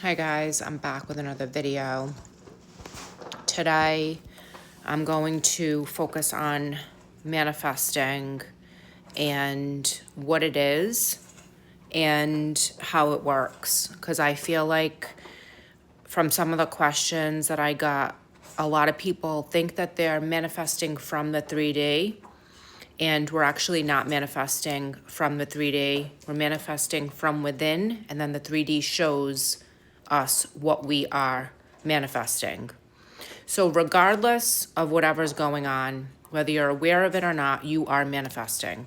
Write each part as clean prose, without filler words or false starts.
Hi guys, I'm back with another video. Today, I'm going to focus on manifesting and what it is and how it works. Because I feel like from some of the questions that I got, a lot of people think that they're manifesting from the 3D, and we're actually not manifesting from the 3D. We're manifesting from within, and then the 3D shows us what we are manifesting. So regardless of whatever's going on, whether you're aware of it or not, you are manifesting.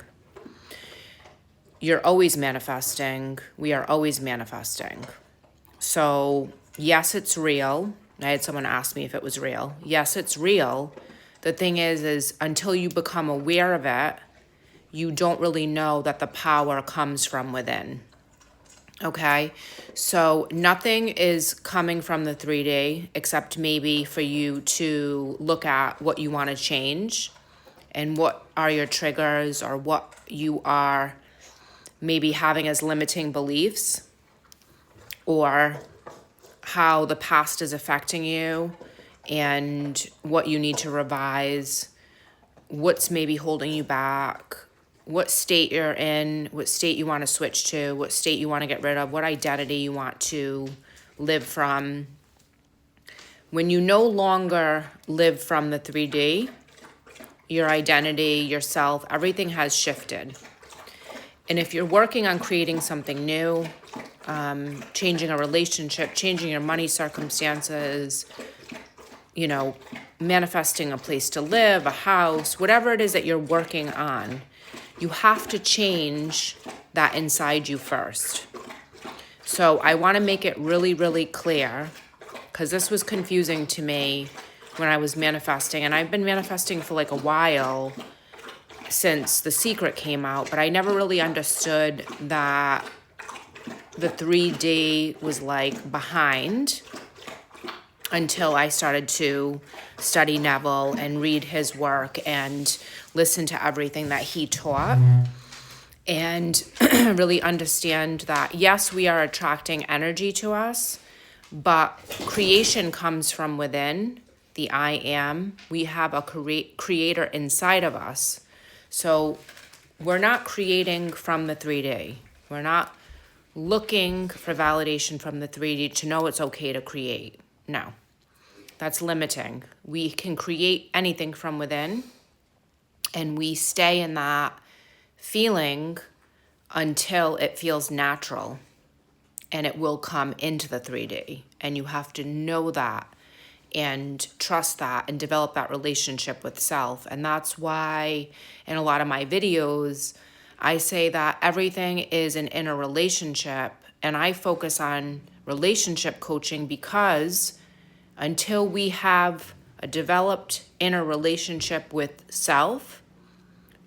You're always manifesting. We are always manifesting. So yes, it's real. I had someone ask me if it was real. Yes, it's real. The thing is until you become aware of it, you don't really know that the power comes from within. Okay, so nothing is coming from the 3D except maybe for you to look at what you want to change and what are your triggers or what you are maybe having as limiting beliefs or how the past is affecting you and what you need to revise, what's maybe holding you back, what state you're in, what state you want to switch to, what state you want to get rid of, what identity you want to live from. When you no longer live from the 3D, your identity, yourself, everything has shifted. And if you're working on creating something new, changing a relationship, changing your money circumstances, manifesting a place to live, a house, whatever it is that you're working on, you have to change that inside you first. So I want to make it really, really clear because this was confusing to me when I was manifesting. And I've been manifesting for like a while since The Secret came out, but I never really understood that the 3D was like behind until I started to study Neville and read his work and listen to everything that he taught and really understand that, yes, we are attracting energy to us, but creation comes from within, the I am. We have a creator inside of us. So we're not creating from the 3D. We're not looking for validation from the 3D to know it's okay to create. No, that's limiting. We can create anything from within, and we stay in that feeling until it feels natural, and it will come into the 3D. And you have to know that and trust that and develop that relationship with self. And that's why in a lot of my videos, I say that everything is an inner relationship, and I focus on relationship coaching because until we have a developed inner relationship with self,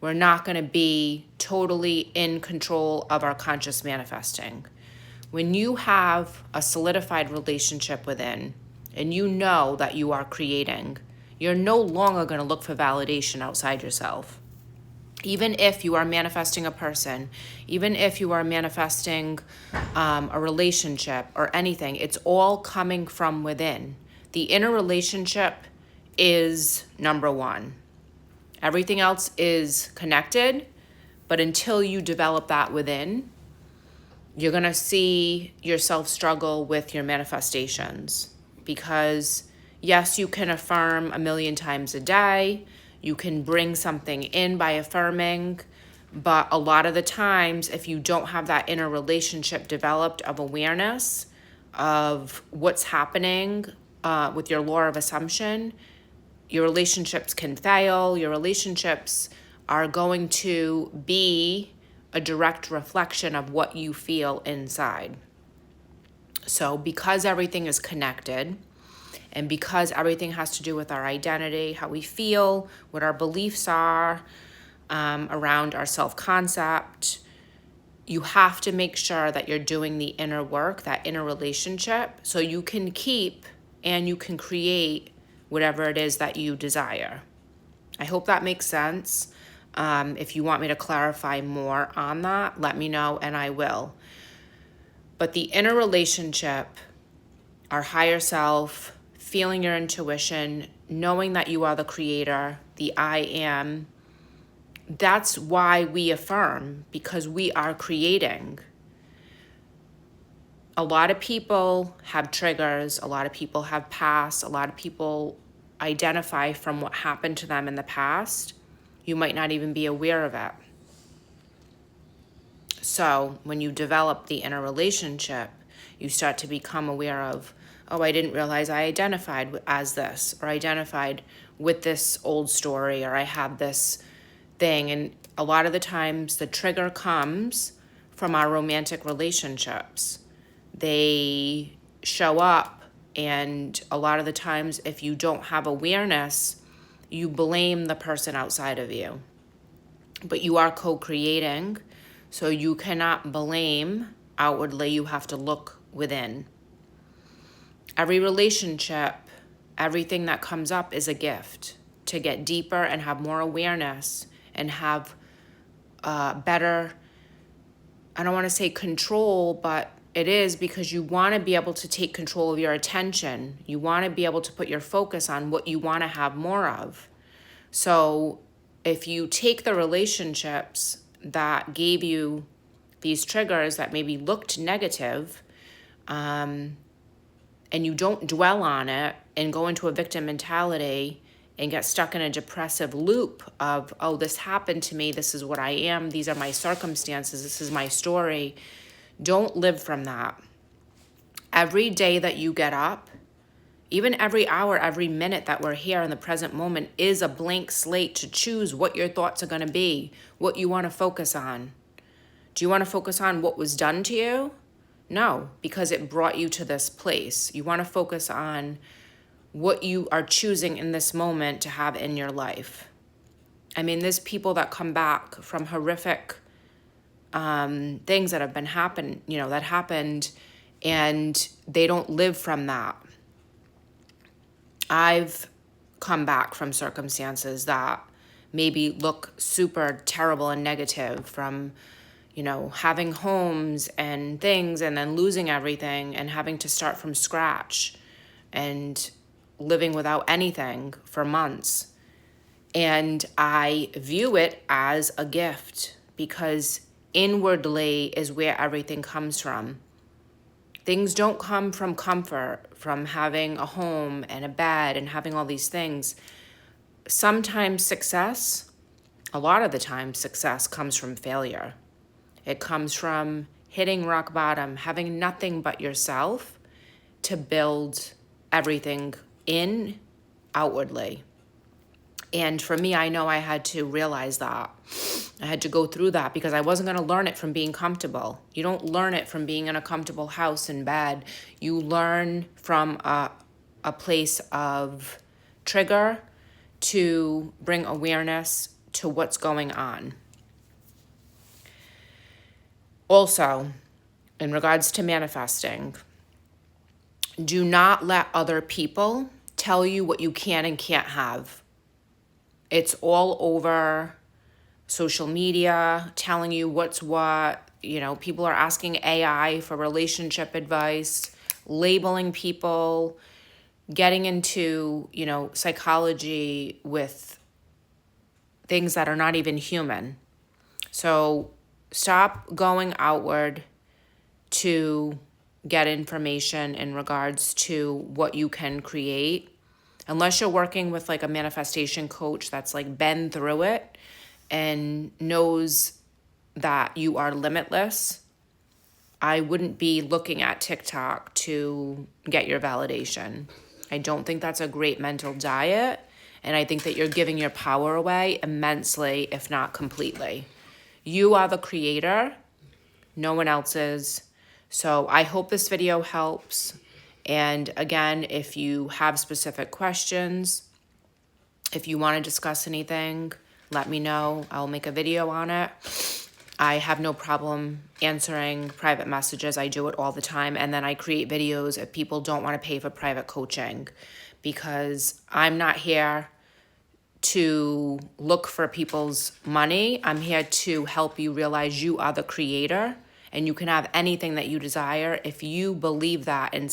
we're not going to be totally in control of our conscious manifesting. When you have a solidified relationship within, and you know that you are creating, you're no longer going to look for validation outside yourself. Even if you are manifesting a person, even if you are manifesting a relationship or anything, it's all coming from within. The inner relationship is number one. Everything else is connected, but until you develop that within, you're going to see yourself struggle with your manifestations. Because yes, you can affirm 1,000,000 times a day. You can bring something in by affirming. But a lot of the times, if you don't have that inner relationship developed of awareness of what's happening with your law of assumption, your relationships can fail. Your relationships are going to be a direct reflection of what you feel inside. So because everything is connected, and because everything has to do with our identity, how we feel, what our beliefs are around our self-concept, you have to make sure that you're doing the inner work, that inner relationship, so you can keep and you can create whatever it is that you desire. I hope that makes sense. If you want me to clarify more on that, let me know and I will. But the inner relationship our higher self, feeling your intuition, knowing that you are the creator, the I am. That's why we affirm, because we are creating. A lot of people have triggers, a lot of people have past, a lot of people identify from what happened to them in the past. You might not even be aware of it. So when you develop the inner relationship, you start to become aware of, oh, I didn't realize I identified as this, or identified with this old story, or I have this thing. And a lot of the times the trigger comes from our romantic relationships. They show up, and a lot of the times if you don't have awareness, you blame the person outside of you. But you are co-creating, so you cannot blame outwardly, you have to look within. Every relationship, everything that comes up is a gift to get deeper and have more awareness and have better, I don't want to say control, but it is, because you want to be able to take control of your attention. You want to be able to put your focus on what you want to have more of. So if you take the relationships that gave you these triggers that maybe looked negative, and you don't dwell on it and go into a victim mentality and get stuck in a depressive loop of, oh, this happened to me, this is what I am, these are my circumstances, this is my story. Don't live from that. Every day that you get up, even every hour, every minute that we're here in the present moment is a blank slate to choose what your thoughts are going to be, what you want to focus on. Do you want to focus on what was done to you? No, because it brought you to this place. You want to focus on what you are choosing in this moment to have in your life. I mean, there's people that come back from horrific things that have been that happened, and they don't live from that. I've come back from circumstances that maybe look super terrible and negative, from having homes and things and then losing everything and having to start from scratch and living without anything for months. And I view it as a gift, because inwardly is where everything comes from. Things don't come from comfort, from having a home and a bed and having all these things. Sometimes success, a lot of the time success comes from failure. It comes from hitting rock bottom, having nothing but yourself to build everything in outwardly. And for me, I know I had to realize that. I had to go through that, because I wasn't going to learn it from being comfortable. You don't learn it from being in a comfortable house in bed. You learn from a place of trigger to bring awareness to what's going on. Also, in regards to manifesting, do not let other people tell you what you can and can't have. It's all over social media telling you what's what. People are asking AI for relationship advice, labeling people, getting into, psychology with things that are not even human. So stop going outward to get information in regards to what you can create. Unless you're working with like a manifestation coach that's like been through it and knows that you are limitless, I wouldn't be looking at TikTok to get your validation. I don't think that's a great mental diet, and I think that you're giving your power away immensely, if not completely. You are the creator, no one else is. So I hope this video helps. And again, if you have specific questions, if you want to discuss anything, let me know. I'll make a video on it. I have no problem answering private messages. I do it all the time. And then I create videos if people don't want to pay for private coaching, because I'm not here to look for people's money. I'm here to help you realize you are the creator, and you can have anything that you desire if you believe that inside.